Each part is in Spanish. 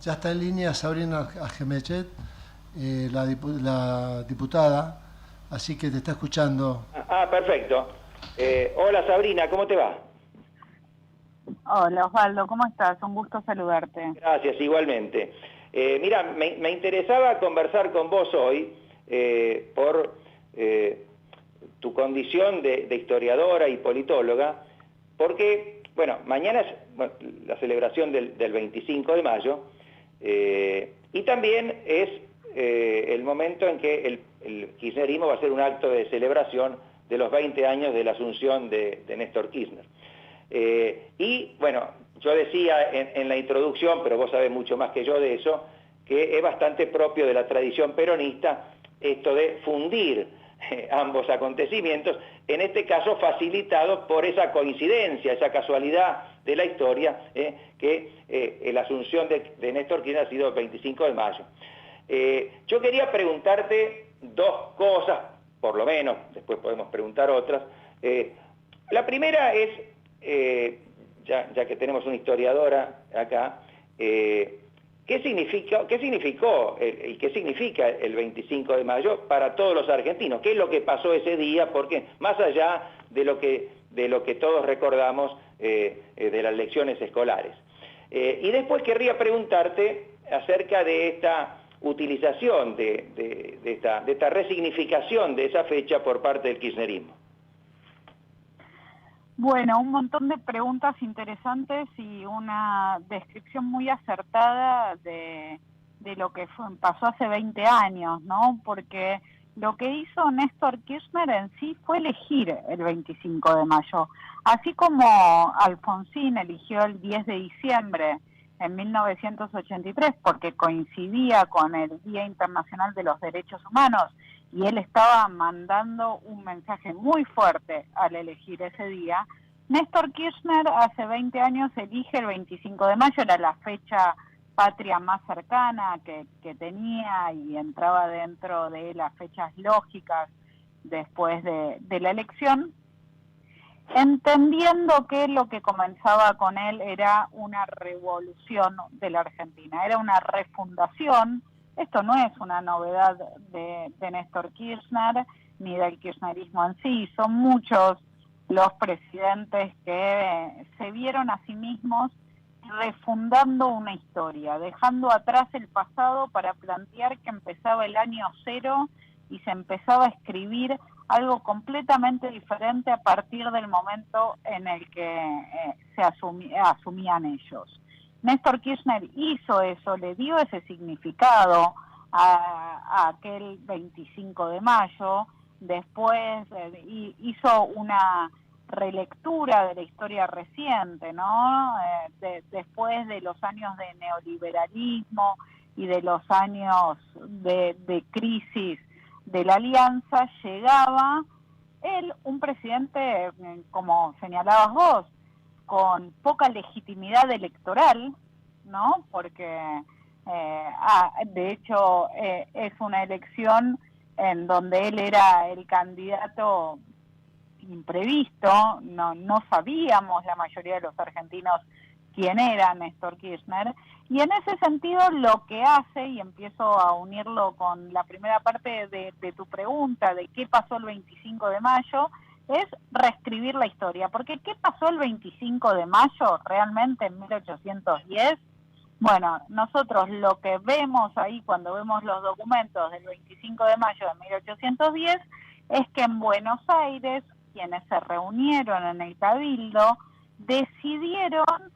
Ya está en línea Sabrina Ajemechet, la diputada, así que te está escuchando. Perfecto. Hola Sabrina, ¿cómo te va? Hola Osvaldo, ¿cómo estás? Un gusto saludarte. Gracias, igualmente. Mira, me interesaba conversar con vos hoy por tu condición de historiadora y politóloga, porque, bueno, mañana es la celebración del 25 de mayo, y también es el momento en que el kirchnerismo va a hacer un acto de celebración de los 20 años de la asunción de Néstor Kirchner. Y bueno, yo decía en la introducción, pero vos sabés mucho más que yo de eso, que es bastante propio de la tradición peronista esto de fundir ambos acontecimientos, en este caso facilitado por esa coincidencia, esa casualidad de la historia, que la asunción de Néstor Kirchner ha sido el 25 de mayo. Yo quería preguntarte dos cosas, por lo menos, después podemos preguntar otras. La primera es, ya que tenemos una historiadora acá, ¿qué significó y qué significa el 25 de mayo para todos los argentinos? ¿Qué es lo que pasó ese día? Porque más allá de lo que todos recordamos de las lecciones escolares. Y después querría preguntarte acerca de esta utilización, de esta resignificación de esa fecha por parte del kirchnerismo. Bueno, un montón de preguntas interesantes y una descripción muy acertada de lo que pasó hace 20 años, ¿no? Porque lo que hizo Néstor Kirchner en sí fue elegir el 25 de mayo. Así como Alfonsín eligió el 10 de diciembre en 1983 porque coincidía con el Día Internacional de los Derechos Humanos y él estaba mandando un mensaje muy fuerte al elegir ese día, Néstor Kirchner hace 20 años elige el 25 de mayo, era la fecha patria más cercana que tenía y entraba dentro de las fechas lógicas después de la elección, entendiendo que lo que comenzaba con él era una revolución de la Argentina, era una refundación. Esto no es una novedad de Néstor Kirchner ni del kirchnerismo en sí, son muchos los presidentes que se vieron a sí mismos refundando una historia, dejando atrás el pasado para plantear que empezaba el año cero y se empezaba a escribir algo completamente diferente a partir del momento en el que asumían ellos. Néstor Kirchner hizo eso, le dio ese significado a aquel 25 de mayo, después hizo una relectura de la historia reciente, ¿no? Después de los años de neoliberalismo y de los años de crisis de la alianza, llegaba él, un presidente, como señalabas vos, con poca legitimidad electoral, ¿no? Porque de hecho es una elección en donde él era el candidato imprevisto, no sabíamos la mayoría de los argentinos quién era Néstor Kirchner, y en ese sentido lo que hace, y empiezo a unirlo con la primera parte de tu pregunta, de qué pasó el 25 de mayo, es reescribir la historia, porque ¿qué pasó el 25 de mayo realmente en 1810? Bueno, nosotros lo que vemos ahí cuando vemos los documentos del 25 de mayo de 1810 es que en Buenos Aires, quienes se reunieron en el Cabildo, decidieron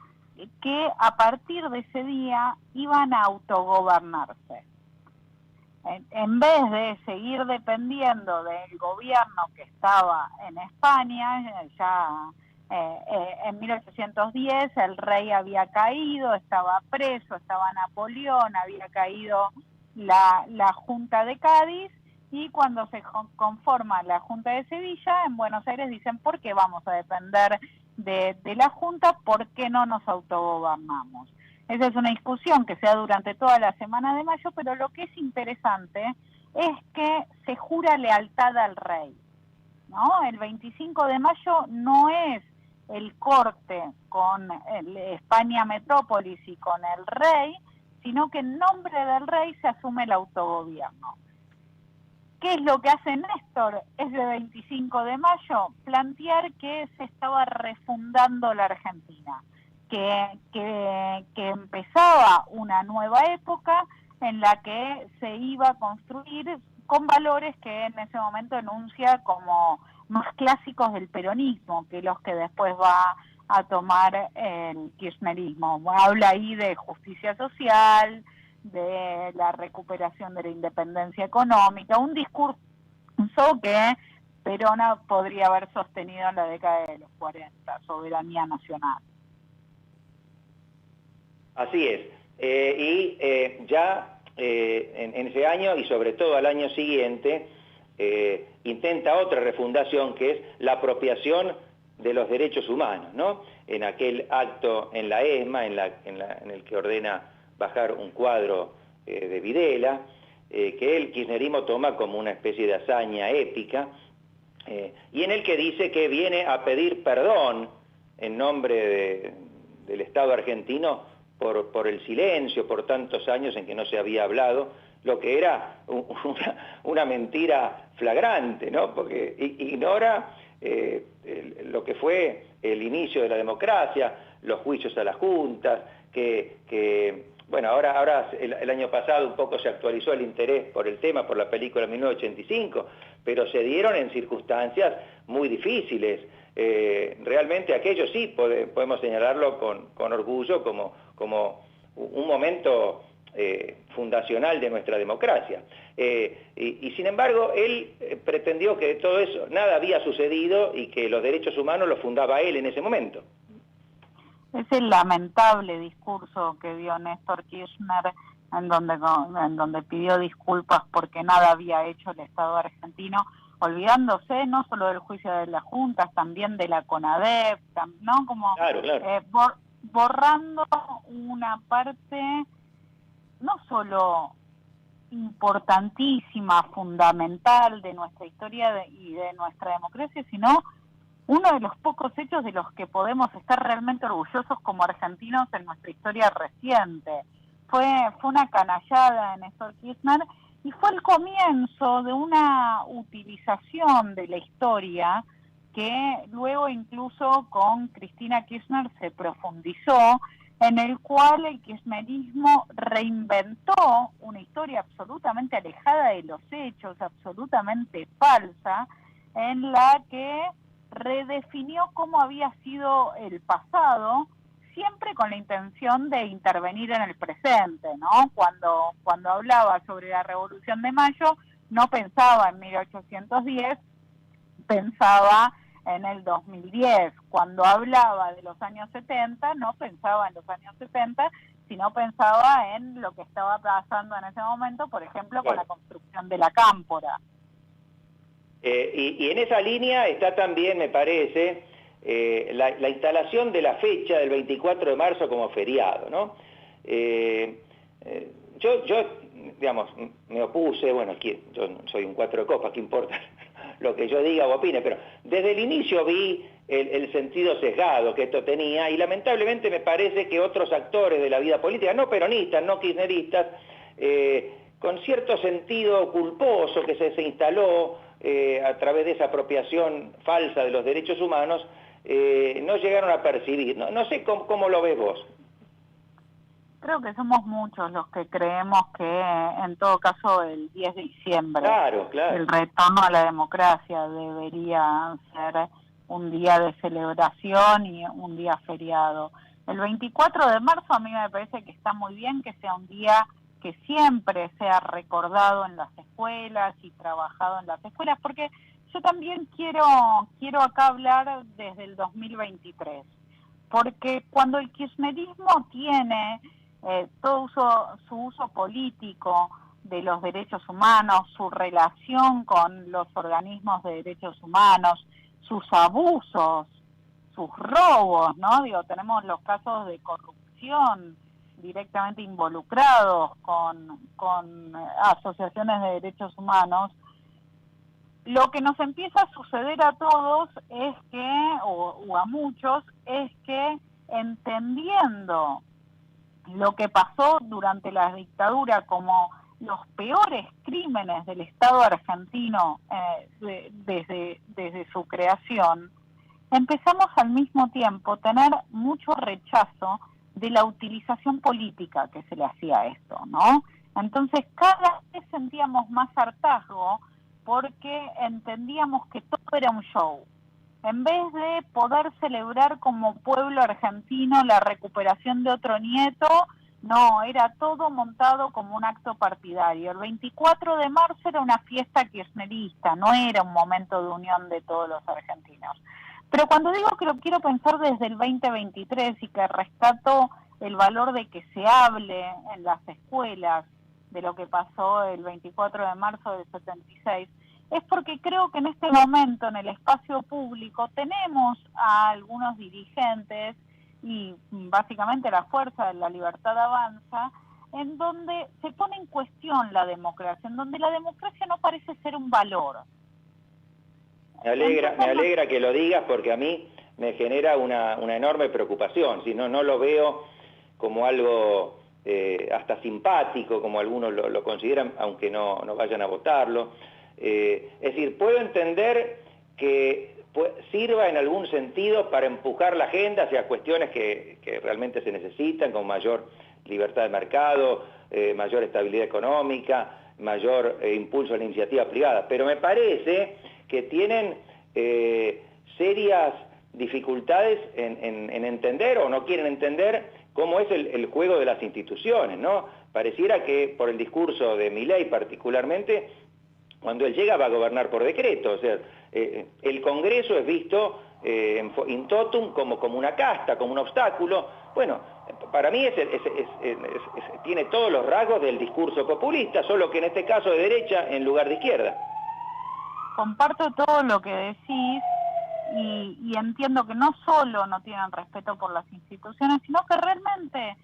que a partir de ese día iban a autogobernarse. En vez de seguir dependiendo del gobierno que estaba en España, ya en 1810 el rey había caído, estaba preso, estaba Napoleón, había caído la Junta de Cádiz, y cuando se conforma la Junta de Sevilla, en Buenos Aires dicen, ¿por qué vamos a depender de la Junta? ¿Por qué no nos autogobernamos? Esa es una discusión que se da durante toda la semana de mayo, pero lo que es interesante es que se jura lealtad al rey, ¿no? El 25 de mayo no es el corte con España Metrópolis y con el rey, sino que en nombre del rey se asume el autogobierno. ¿Qué es lo que hace Néstor ese 25 de mayo? Plantear que se estaba refundando la Argentina, que empezaba una nueva época en la que se iba a construir con valores que en ese momento enuncia como más clásicos del peronismo, que los que después va a tomar el kirchnerismo. Habla ahí de justicia social, de la recuperación de la independencia económica, un discurso que Perón podría haber sostenido en la década de los 40, soberanía nacional. Así es. En ese año y sobre todo al año siguiente intenta otra refundación, que es la apropiación de los derechos humanos, ¿no? En aquel acto en la ESMA, en el que ordena bajar un cuadro de Videla, que el kirchnerismo toma como una especie de hazaña épica, y en el que dice que viene a pedir perdón en nombre del Estado argentino por el silencio, por tantos años en que no se había hablado, lo que era una mentira flagrante, ¿no? Porque ignora lo que fue el inicio de la democracia, los juicios a las juntas, bueno, ahora el año pasado un poco se actualizó el interés por el tema, por la película 1985, pero se dieron en circunstancias muy difíciles. Realmente aquello sí podemos señalarlo con orgullo como un momento fundacional de nuestra democracia. Y sin embargo, él pretendió que de todo eso nada había sucedido y que los derechos humanos los fundaba él en ese momento. Es el lamentable discurso que dio Néstor Kirchner, en donde pidió disculpas porque nada había hecho el Estado argentino, olvidándose no solo del juicio de las juntas, también de la CONADEP, ¿no? Como claro. Borrando una parte no solo importantísima, fundamental de nuestra historia y de nuestra democracia, sino uno de los pocos hechos de los que podemos estar realmente orgullosos como argentinos en nuestra historia reciente. Fue una canallada de Néstor Kirchner y fue el comienzo de una utilización de la historia que luego incluso con Cristina Kirchner se profundizó, en el cual el kirchnerismo reinventó una historia absolutamente alejada de los hechos, absolutamente falsa, en la que redefinió cómo había sido el pasado, siempre con la intención de intervenir en el presente, ¿no? Cuando hablaba sobre la Revolución de Mayo, no pensaba en 1810, pensaba en el 2010. Cuando hablaba de los años 70, no pensaba en los años 70, sino pensaba en lo que estaba pasando en ese momento, por ejemplo, con la construcción de la Cámpora. Y en esa línea está también, me parece, la instalación de la fecha del 24 de marzo como feriado, ¿no? Yo, digamos, me opuse, bueno, yo soy un cuatro de copas, ¿qué importa lo que yo diga o opine? Pero desde el inicio vi el sentido sesgado que esto tenía, y lamentablemente me parece que otros actores de la vida política, no peronistas, no kirchneristas, con cierto sentido culposo que se instaló a través de esa apropiación falsa de los derechos humanos, no llegaron a percibir. No sé cómo lo ves vos. Creo que somos muchos los que creemos que en todo caso el 10 de diciembre, claro. el retorno a la democracia debería ser un día de celebración y un día feriado. El 24 de marzo a mí me parece que está muy bien que sea un día que siempre sea recordado en las escuelas y trabajado en las escuelas, porque yo también quiero acá hablar desde el 2023, porque cuando el kirchnerismo tiene todo su uso político de los derechos humanos, su relación con los organismos de derechos humanos, sus abusos, sus robos, ¿no? Tenemos los casos de corrupción directamente involucrados con asociaciones de derechos humanos. Lo que nos empieza a suceder a todos es que, o a muchos, es que entendiendo lo que pasó durante la dictadura como los peores crímenes del Estado argentino desde su creación, empezamos al mismo tiempo a tener mucho rechazo de la utilización política que se le hacía a esto, ¿no? Entonces cada vez sentíamos más hartazgo porque entendíamos que todo era un show. En vez de poder celebrar como pueblo argentino la recuperación de otro nieto, no, era todo montado como un acto partidario. El 24 de marzo era una fiesta kirchnerista, no era un momento de unión de todos los argentinos. Pero cuando digo que lo quiero pensar desde el 2023 y que rescato el valor de que se hable en las escuelas de lo que pasó el 24 de marzo del 76, es porque creo que en este momento en el espacio público tenemos a algunos dirigentes y básicamente la fuerza de la libertad avanza, en donde se pone en cuestión la democracia, en donde la democracia no parece ser un valor. Me alegra que lo digas porque a mí me genera una enorme preocupación, si no lo veo como algo hasta simpático, como algunos lo consideran, aunque no vayan a votarlo. Es decir, puedo entender que sirva en algún sentido para empujar la agenda hacia cuestiones que realmente se necesitan, con mayor libertad de mercado, mayor estabilidad económica, mayor impulso a la iniciativa privada, pero me parece que tienen serias dificultades en entender o no quieren entender cómo es el juego de las instituciones, ¿no? Pareciera que por el discurso de Milei particularmente, cuando él llega va a gobernar por decreto, o sea, el Congreso es visto in totum como una casta, como un obstáculo. Bueno, para mí tiene todos los rasgos del discurso populista, solo que en este caso de derecha en lugar de izquierda. Comparto todo lo que decís y entiendo que no solo no tienen respeto por las instituciones, sino que realmente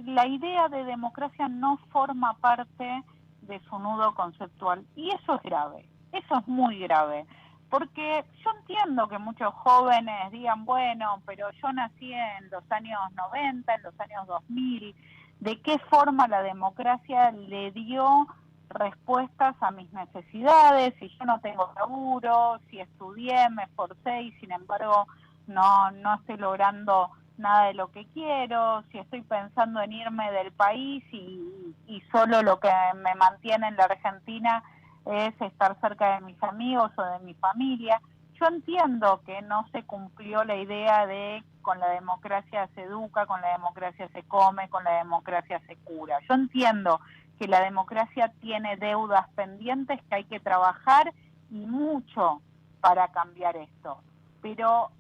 la idea de democracia no forma parte de su nudo conceptual. Y eso es grave, eso es muy grave. Porque yo entiendo que muchos jóvenes digan, bueno, pero yo nací en los años 90, en los años 2000, ¿de qué forma la democracia le dio respuestas a mis necesidades? Si yo no tengo laburo, si estudié, me esforcé y sin embargo no estoy logrando nada de lo que quiero, si estoy pensando en irme del país y solo lo que me mantiene en la Argentina es estar cerca de mis amigos o de mi familia. Yo entiendo que no se cumplió la idea de con la democracia se educa, con la democracia se come, con la democracia se cura. Yo entiendo que la democracia tiene deudas pendientes que hay que trabajar y mucho para cambiar esto. Pero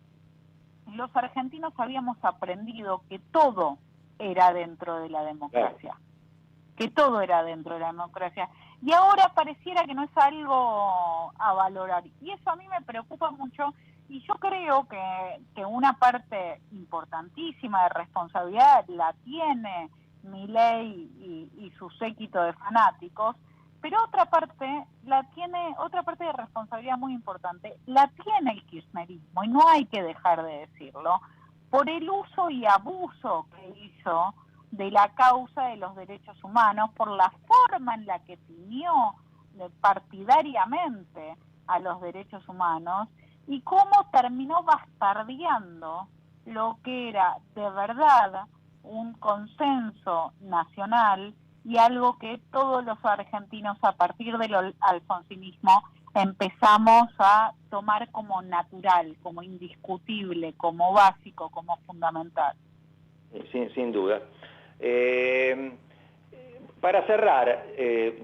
los argentinos habíamos aprendido que todo era dentro de la democracia. Que todo era dentro de la democracia. Y ahora pareciera que no es algo a valorar. Y eso a mí me preocupa mucho. Y yo creo que una parte importantísima de responsabilidad la tiene Milei y su séquito de fanáticos, pero otra parte de responsabilidad muy importante la tiene el kirchnerismo, y no hay que dejar de decirlo, por el uso y abuso que hizo de la causa de los derechos humanos, por la forma en la que tiñó partidariamente a los derechos humanos y cómo terminó bastardeando lo que era de verdad un consenso nacional y algo que todos los argentinos a partir del alfonsinismo empezamos a tomar como natural, como indiscutible, como básico, como fundamental. Sin duda. Para cerrar,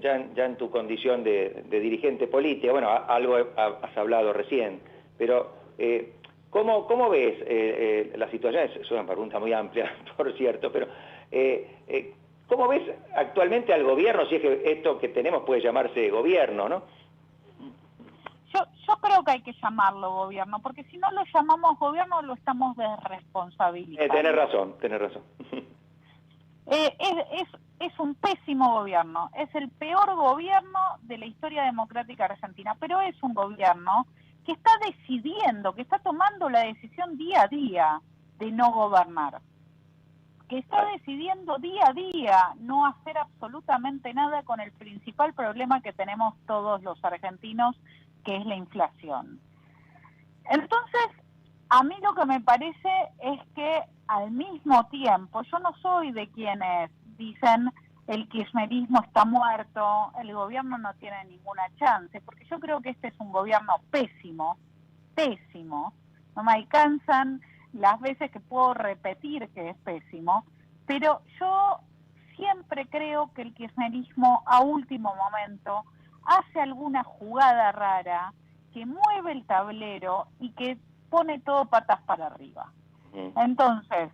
ya en tu condición de dirigente político, bueno, algo has hablado recién, pero ¿cómo ves la situación? Es una pregunta muy amplia, por cierto, pero ¿cómo ves actualmente al gobierno, si es que esto que tenemos puede llamarse gobierno, ¿no? Yo creo que hay que llamarlo gobierno, porque si no lo llamamos gobierno lo estamos desresponsabilizando. Tenés razón. Es un pésimo gobierno, es el peor gobierno de la historia democrática argentina, pero es un gobierno que está decidiendo, que está tomando la decisión día a día de no gobernar. que está decidiendo día a día no hacer absolutamente nada con el principal problema que tenemos todos los argentinos, que es la inflación. Entonces, a mí lo que me parece es que al mismo tiempo, yo no soy de quienes dicen el kirchnerismo está muerto, el gobierno no tiene ninguna chance, porque yo creo que este es un gobierno pésimo, pésimo, no me alcanzan las veces que puedo repetir que es pésimo, pero yo siempre creo que el kirchnerismo a último momento hace alguna jugada rara que mueve el tablero y que pone todo patas para arriba. Entonces,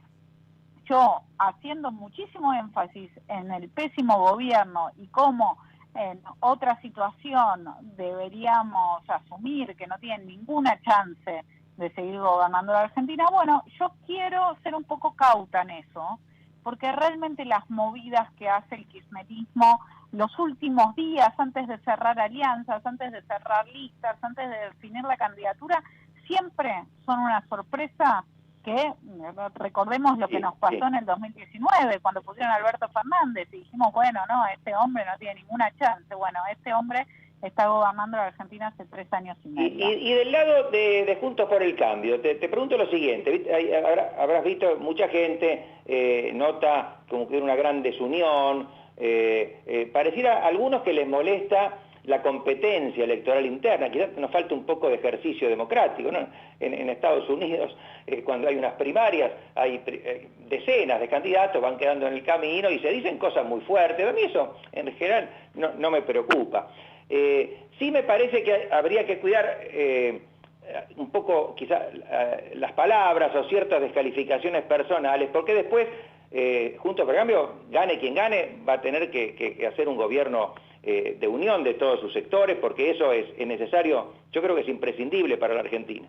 yo haciendo muchísimo énfasis en el pésimo gobierno y cómo en otra situación deberíamos asumir que no tienen ninguna chance de seguir gobernando la Argentina, bueno, yo quiero ser un poco cauta en eso, porque realmente las movidas que hace el kirchnerismo los últimos días, antes de cerrar alianzas, antes de cerrar listas, antes de definir la candidatura, siempre son una sorpresa que, recordemos lo que nos pasó en el 2019, cuando pusieron a Alberto Fernández y dijimos, bueno, no, este hombre no tiene ninguna chance. Bueno, este hombre está gobernando la Argentina hace 3 años y medio. Y del lado de Juntos por el Cambio, te pregunto lo siguiente, habrás visto mucha gente nota como que una gran desunión, pareciera a algunos que les molesta la competencia electoral interna, quizás nos falta un poco de ejercicio democrático, ¿no? En Estados Unidos, cuando hay unas primarias, hay decenas de candidatos, van quedando en el camino y se dicen cosas muy fuertes. A mí eso, en general, no me preocupa. Sí me parece que habría que cuidar un poco, quizás, las palabras o ciertas descalificaciones personales, porque después, Juntos por el Cambio, gane quien gane, va a tener que hacer un gobierno de unión de todos sus sectores, porque eso es necesario, yo creo que es imprescindible para la Argentina.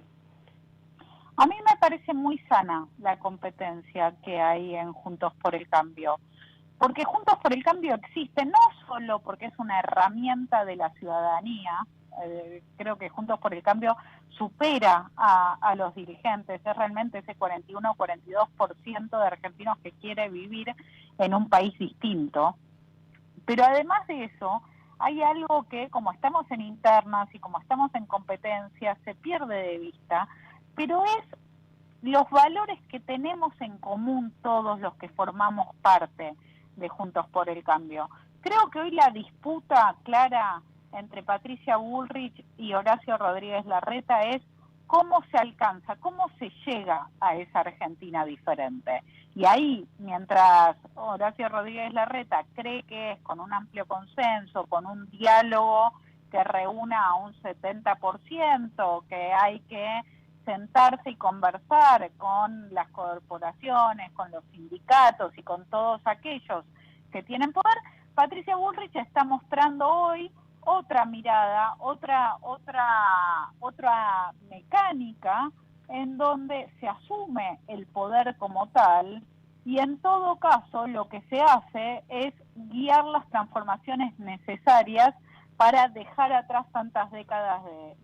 A mí me parece muy sana la competencia que hay en Juntos por el Cambio, porque Juntos por el Cambio existe no solo porque es una herramienta de la ciudadanía, creo que Juntos por el Cambio supera a los dirigentes, es realmente ese 41 o 42% de argentinos que quiere vivir en un país distinto. Pero además de eso, hay algo que, como estamos en internas y como estamos en competencias, se pierde de vista, pero es los valores que tenemos en común todos los que formamos parte de Juntos por el Cambio. Creo que hoy la disputa clara entre Patricia Bullrich y Horacio Rodríguez Larreta es cómo se alcanza, cómo se llega a esa Argentina diferente. Y ahí, mientras Horacio Rodríguez Larreta cree que es con un amplio consenso, con un diálogo que reúna a un 70%, que hay que sentarse y conversar con las corporaciones, con los sindicatos y con todos aquellos que tienen poder, Patricia Bullrich está mostrando hoy otra mirada, otra mecánica en donde se asume el poder como tal y en todo caso lo que se hace es guiar las transformaciones necesarias para dejar atrás tantas décadas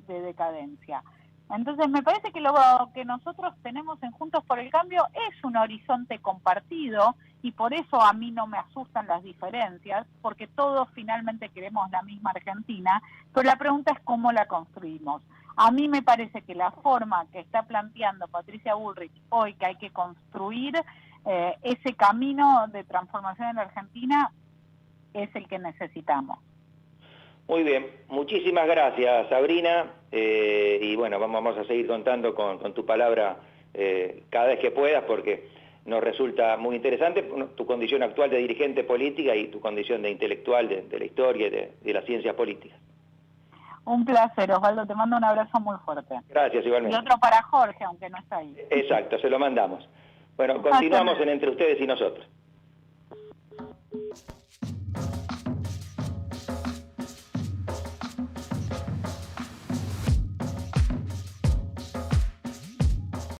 de decadencia. Entonces me parece que lo que nosotros tenemos en Juntos por el Cambio es un horizonte compartido y por eso a mí no me asustan las diferencias, porque todos finalmente queremos la misma Argentina, pero la pregunta es cómo la construimos. A mí me parece que la forma que está planteando Patricia Bullrich hoy, que hay que construir ese camino de transformación en la Argentina, es el que necesitamos. Muy bien, muchísimas gracias, Sabrina, y bueno, vamos a seguir contando con tu palabra cada vez que puedas, porque nos resulta muy interesante tu condición actual de dirigente política y tu condición de intelectual de la historia y de las ciencias políticas. Un placer, Osvaldo, te mando un abrazo muy fuerte. Gracias, igualmente. Y otro para Jorge, aunque no está ahí. Exacto, se lo mandamos. Bueno, continuamos en Entre Ustedes y Nosotros.